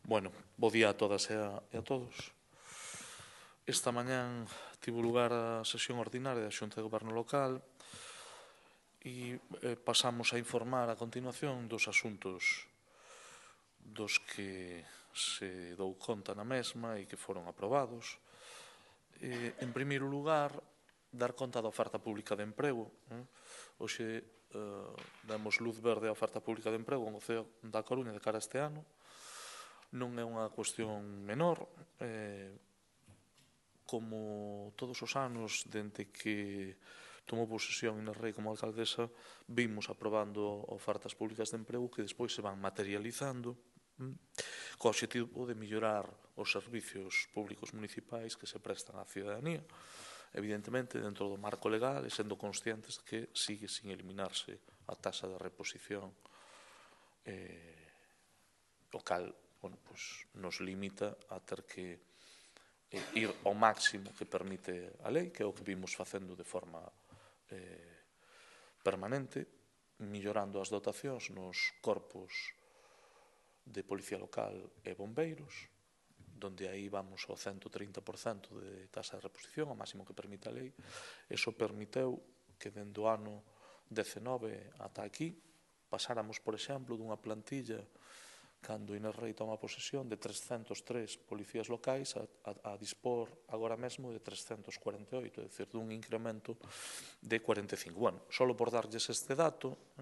Bueno, bo día a todas e a todos. Esta mañán tivo lugar a sesión ordinaria da Xunta de Goberno Local e pasamos a informar a continuación dos asuntos dos que se dou conta na mesma e que foron aprobados. En primeiro lugar, dar conta da oferta pública de emprego. Hoxe damos luz verde á oferta pública de emprego en o CEO da Coruña de cara a este ano. Non é unha cuestión menor, como todos os anos, dende que tomou posesión Inés Rei como alcaldesa, vimos aprobando ofertas públicas de emprego que despois se van materializando co obxectivo de mellorar os servicios públicos municipais que se prestan á ciudadanía, evidentemente dentro do marco legal e sendo conscientes que sigue sin eliminarse a taxa de reposición, o cal nos limita a ter que ir ao máximo que permite a lei, que é o que vimos facendo de forma permanente, millorando as dotacións nos corpos de Policía Local e Bombeiros, donde aí vamos ao 130% de taxa de reposición, ao máximo que permite a lei. Eso permiteu que dende o ano 19 ata aquí pasáramos, por exemplo, dunha plantilla cando Inés Rei toma posesión de 303 policías locais a dispor agora mesmo de 348, é dicir, dun incremento de 45. Bueno, só por darlles este dato,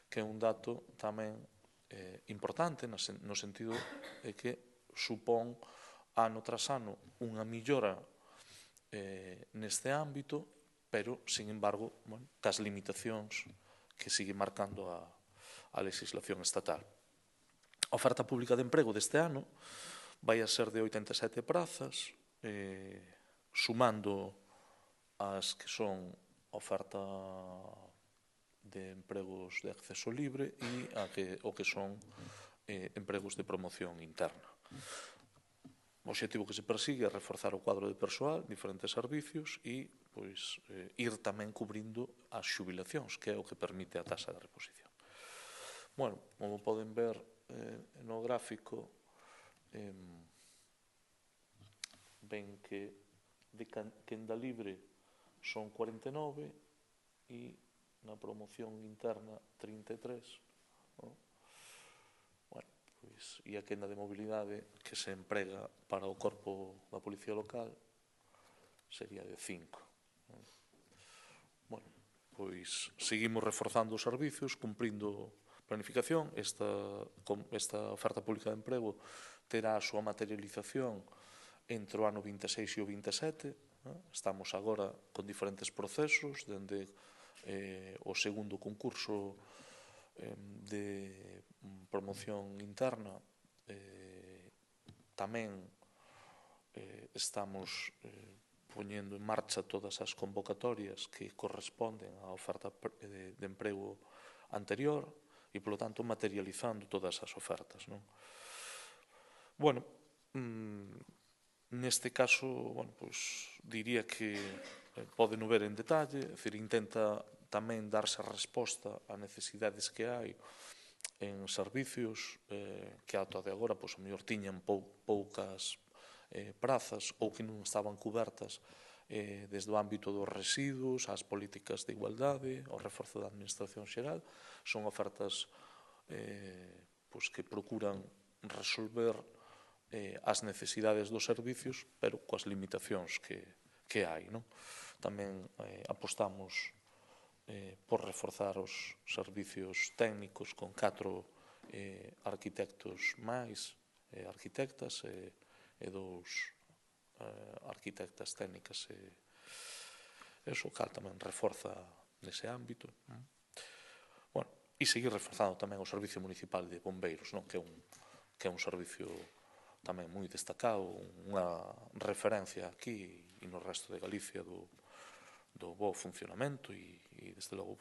que é un dato tamén importante no sentido de que supón ano tras ano unha millora neste ámbito, pero, sin embargo, cas limitacións que sigue marcando a legislación estatal. A oferta pública de emprego deste ano vai a ser de 87 prazas, sumando as que son oferta de empregos de acceso libre e o que son empregos de promoción interna. O obxectivo que se persigue é reforzar o cuadro de persoal, diferentes servicios e ir tamén cubrindo as xubilacións, que é o que permite a taxa de reposición. Bueno, como poden ver no gráfico, ven que de quenda libre son 49 e na promoción interna 33. Bueno, e a quenda de mobilidade que se emprega para o corpo da Policía Local sería de 5. Bueno, seguimos reforzando os servicios, cumprindo planificación. Esta oferta pública de emprego terá a súa materialización entre o ano 26 e o 27. Estamos agora con diferentes procesos, dende o segundo concurso de promoción interna. Tamén estamos poñendo en marcha todas as convocatorias que corresponden á oferta de emprego anterior e, polo tanto, materializando todas as ofertas. Bueno, neste caso, diría que poden ver en detalle, é dicir, intenta tamén darse resposta a necesidades que hai en servicios que ata de agora, a mellor tiñan poucas prazas ou que non estaban cubertas desde o ámbito dos residuos, ás políticas de igualdade, ao reforzo da administración xeral. Son ofertas que procuran resolver as necesidades dos servicios, pero coas limitacións que hai. Tamén apostamos por reforzar os servicios técnicos con 4 arquitectos máis, arquitectas e 2 arquitectas técnicas, o cal tamén reforza nese ámbito. Bueno, e seguir reforzando tamén o Servicio Municipal de Bombeiros, que é un servicio tamén moi destacado, unha referencia aquí e no resto de Galicia do bo funcionamento e desde logo,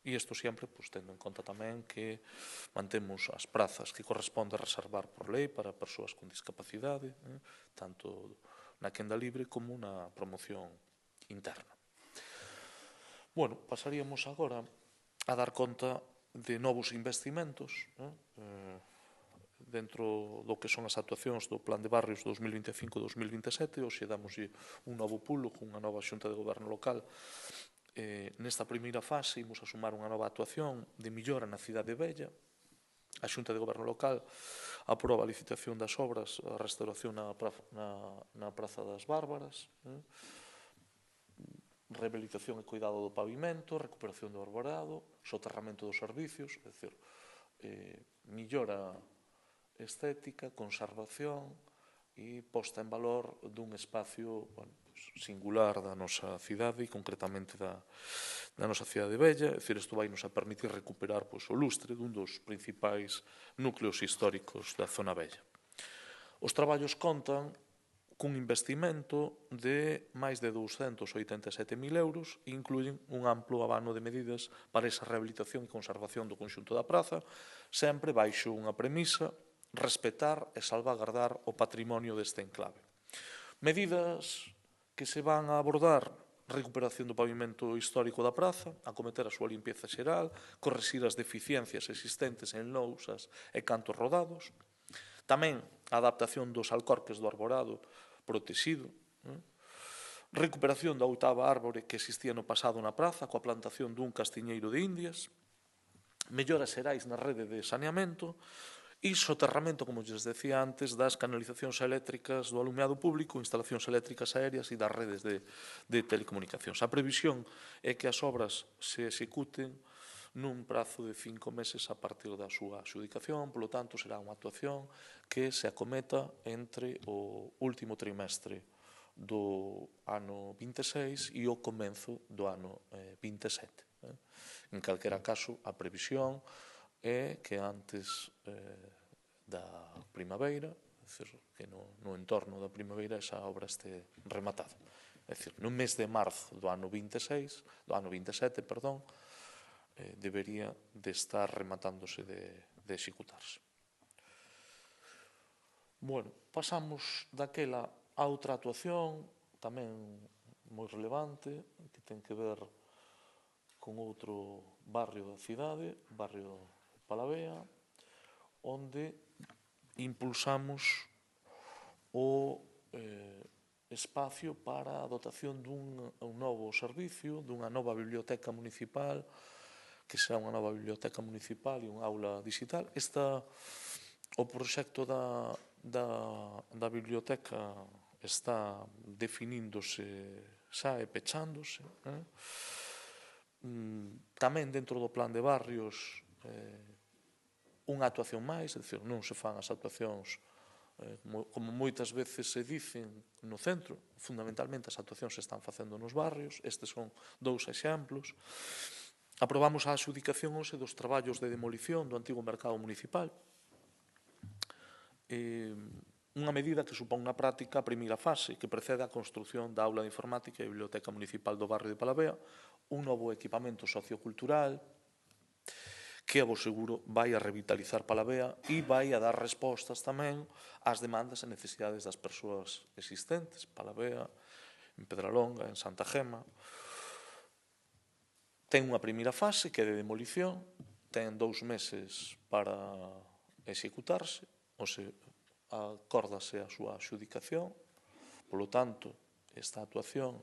e isto sempre tendo en conta tamén que mantemos as prazas que corresponde reservar por lei para persoas con discapacidade, tanto na quenda libre como na promoción interna. Bueno, pasaríamos agora a dar conta de novos investimentos dentro do que son as actuacións do Plan de Barrios 2025-2027, hoxe damos un novo pulo con unha nova xunta de goberno local. Nesta primeira fase imos a sumar unha nova actuación de millora na cidade vella. A xunta de goberno local aproba a licitación das obras, a restauración na Praza das Bárbaras, rehabilitación e cuidado do pavimento, recuperación do arborado, soterramento dos servicios, é dicir, millora estética, conservación e posta en valor dun espacio singular da nosa cidade e concretamente da nosa cidade vella. É dicir, isto vai nos a permitir recuperar o lustre dun dos principais núcleos históricos da zona vella. Os traballos contan cun investimento de máis de 287.000 euros e incluyen un amplo abano de medidas para esa rehabilitación e conservación do conxunto da praza, sempre baixo unha premisa: respetar e salvagardar o patrimonio deste enclave. Medidas que se van a abordar: recuperación do pavimento histórico da praza, acometer a súa limpieza xeral, corrixir as deficiencias existentes en lousas e cantos rodados, tamén a adaptación dos alcorques do arborado protegido, recuperación da oitava árbore que existía no pasado na praza coa plantación dun castiñeiro de Indias, melloras xerais na rede de saneamento e soterramento, como lles decía antes, das canalizacións eléctricas do alumeado público, instalacións eléctricas aéreas e das redes de telecomunicacións. A previsión é que as obras se executen nun prazo de 5 meses a partir da súa adxudicación, polo tanto, será unha actuación que se acometa entre o último trimestre do ano 26 e o comenzo do ano 27. En calquera caso, a previsión é que antes da primavera, é dicir, que no entorno da primavera esa obra este rematada. É dicir, no mes de marzo do ano 27, debería de estar rematándose de executarse. Bueno, pasamos daquela a outra actuación, tamén moi relevante, que ten que ver con outro barrio da cidade, barrio Palavea, onde impulsamos o espacio para a dotación dun novo servicio, dunha nova biblioteca municipal, que será unha nova biblioteca municipal e unha aula digital. O proxecto da biblioteca está definíndose xa e pechándose. Tamén dentro do plan de barrios unha actuación máis, é dicir, non se fan as actuacións como moitas veces se dicen no centro. Fundamentalmente as actuacións se están facendo nos barrios. Estes son dous exemplos. Aprobamos a adxudicación hoxe dos traballos de demolición do antigo mercado municipal. Unha medida que supón na práctica a primeira fase, que precede a construción da aula de informática e biblioteca municipal do barrio de Palavea, un novo equipamento sociocultural que, a vos seguro, vai a revitalizar Palavea e vai a dar respostas tamén ás demandas e necesidades das persoas existentes. Palavea, en Pedralonga, en Santa Gema. Ten unha primeira fase que é de demolición, ten 2 meses para executarse, ou se acórdase a súa adxudicación. Polo tanto, esta actuación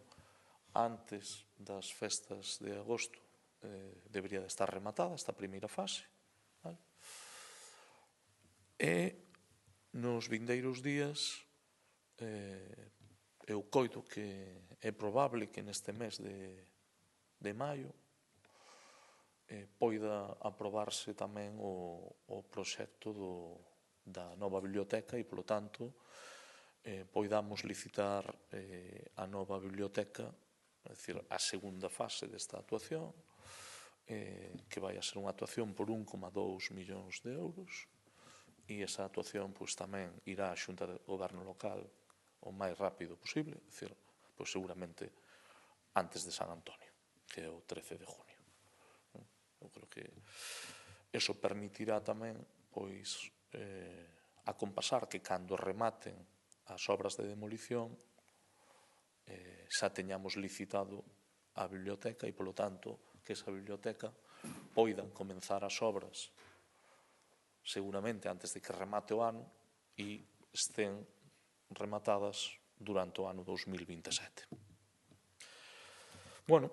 antes das festas de agosto debería de estar rematada, esta primeira fase. E nos vindeiros días eu coido que é probable que neste mes de maio poida aprobarse tamén o proxecto da nova biblioteca e, polo tanto, poidamos licitar a nova biblioteca, é dicir, a segunda fase desta actuación, que vai a ser unha actuación por 1,2 millóns de euros, e esa actuación tamén irá á Xunta de Goberno Local o máis rápido posible, é dicir, seguramente antes de San Antonio, que é o 13 de junio. Eu creo que eso permitirá tamén acompasar que cando rematen as obras de demolición xa teñamos licitado a biblioteca e, polo tanto, que esa biblioteca poida comenzar as obras seguramente antes de que remate o ano e estén rematadas durante o ano 2027. Bueno,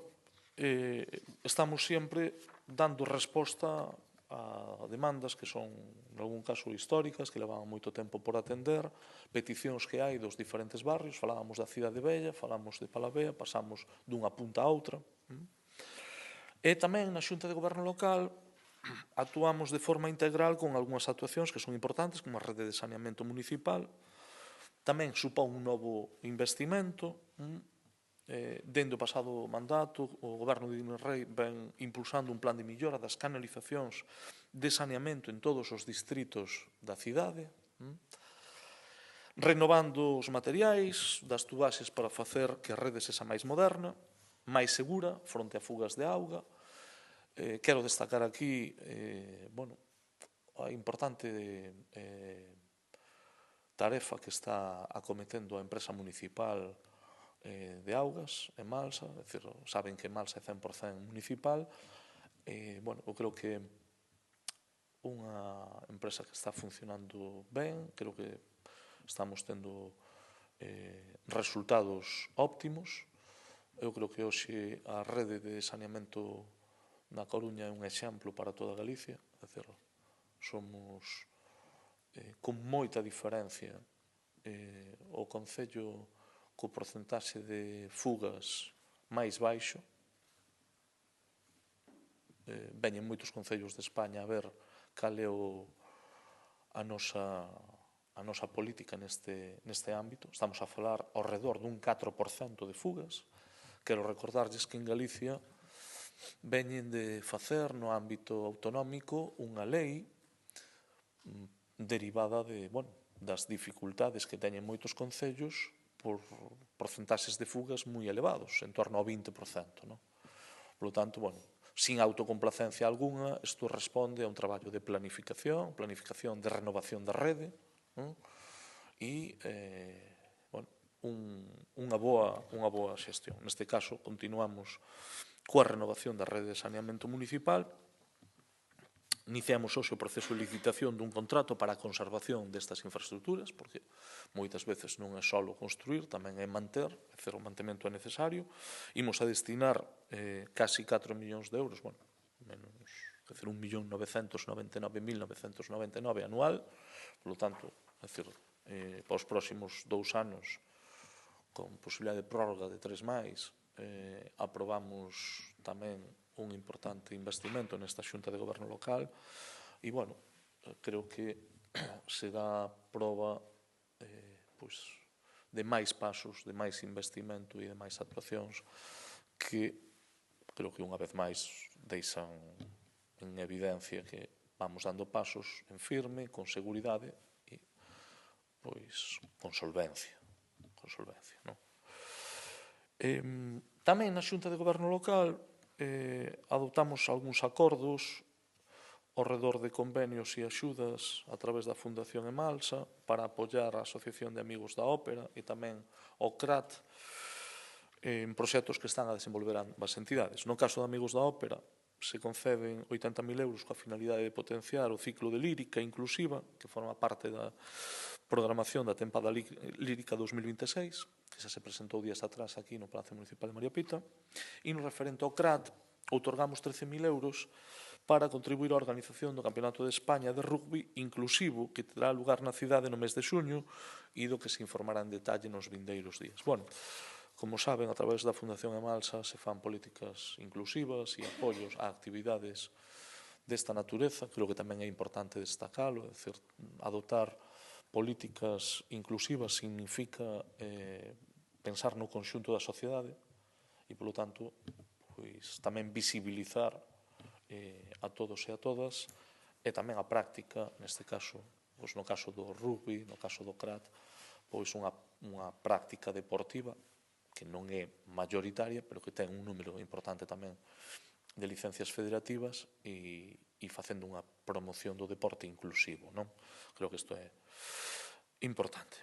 estamos sempre dando resposta a demandas que son, en algún caso, históricas, que levaban moito tempo por atender, peticións que hai dos diferentes barrios, falábamos da Cidade Vella, falamos de Palavea, pasamos dunha punta a outra. E tamén na Xunta de Goberno Local actuamos de forma integral con algunhas actuacións que son importantes, como a rede de saneamento municipal. Tamén supón un novo investimento. Dende o pasado mandato, o Goberno de Dino Rei ven impulsando un plan de millora das canalizacións de saneamento en todos os distritos da cidade, renovando os materiais das tubaxes para facer que a rede sexa máis moderna, máis segura, fronte a fugas de auga. Quero destacar aquí a importante tarefa que está acometendo a empresa municipal de augas en Malsa, é dicir, saben que Malsa é 100% municipal. Eu creo que unha empresa que está funcionando ben, creo que estamos tendo resultados óptimos. Eu creo que hoxe a rede de saneamento na Coruña é un exemplo para toda Galicia, é dicir, somos con moita diferencia o concello co porcentaxe de fugas máis baixo. Veñen moitos concellos de España a ver cal é a nosa política neste ámbito. Estamos a falar ao redor dun 4% de fugas. Quero recordarlles que en Galicia veñen de facer no ámbito autonómico unha lei derivada das dificultades que teñen moitos concellos por porcentaxes de fugas moi elevados, en torno ao 20%. Por lo tanto, sin autocomplacencia algunha, isto responde a un traballo de planificación de renovación da rede e unha boa xestión. Neste caso, continuamos coa renovación da rede de saneamento municipal. Iniciamos hoxe o proceso de licitación dun contrato para a conservación destas infraestructuras, porque moitas veces non é só construir, tamén é manter, é dicir, o mantemento é necesario. Imos a destinar casi 4 millóns de euros, menos, é dicir, 1.999.999 anual, por lo tanto, é dicir, para os próximos 2 anos, con posibilidade de prórroga de 3 máis, aprobamos tamén un importante investimento nesta Xunta de Goberno Local e, creo que será prova de máis pasos, de máis investimento e de máis actuacións que creo que unha vez máis deixan en evidencia que vamos dando pasos en firme, con seguridade e con solvencia. Tamén na Xunta de Goberno Local adoptamos algúns acordos ao redor de convenios e axudas a través da Fundación Emalsa para apoiar a Asociación de Amigos da Ópera e tamén o CRAT en proxectos que están a desenvolver as entidades. No caso de Amigos da Ópera, se conceden 80.000 euros coa finalidade de potenciar o ciclo de lírica inclusiva, que forma parte da programación da tempada lírica 2026, que xa se presentou días atrás aquí no Palacio Municipal de María Pita, e no referente ao CRAT, outorgamos 13.000 euros para contribuir á organización do Campeonato de España de Rugby inclusivo, que terá lugar na cidade no mes de xuño e do que se informará en detalle nos vindeiros días. Como saben, a través da Fundación Emalsa se fan políticas inclusivas e apoios a actividades desta natureza. Creo que tamén é importante destacalo, é dicir, adoptar políticas inclusivas significa pensar no conxunto da sociedade e, polo tanto, tamén visibilizar a todos e a todas e tamén a práctica, neste caso, no caso do rugby, no caso do CRAT, unha práctica deportiva que non é maioritaria, pero que ten un número importante tamén de licencias federativas e facendo unha promoción do deporte inclusivo. Creo que isto é importante.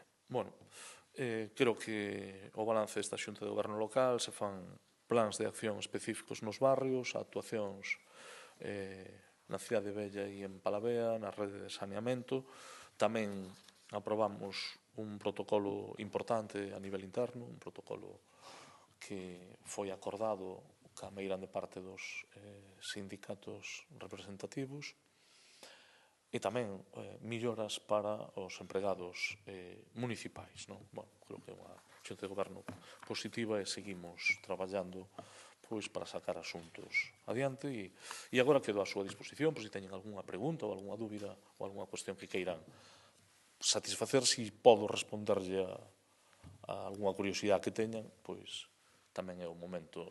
Creo que o balance desta Xunta de Goberno Local se fan plans de acción específicos nos barrios, actuacións na Cidade Vella e en Palavea, na rede de saneamento. Tamén aprobamos un protocolo importante a nivel interno, un protocolo que foi acordado ca meirande parte dos sindicatos representativos, e tamén melloras para os empregados municipais. Bueno, creo que é unha xunta de goberno positiva e seguimos traballando para sacar asuntos adiante, e agora quedo á súa disposición por se teñen algunha pregunta ou algunha dúbida ou algunha cuestión que queiran satisfacer. Se podo responderlle a algunha curiosidade que teñan, pois tamén é o momento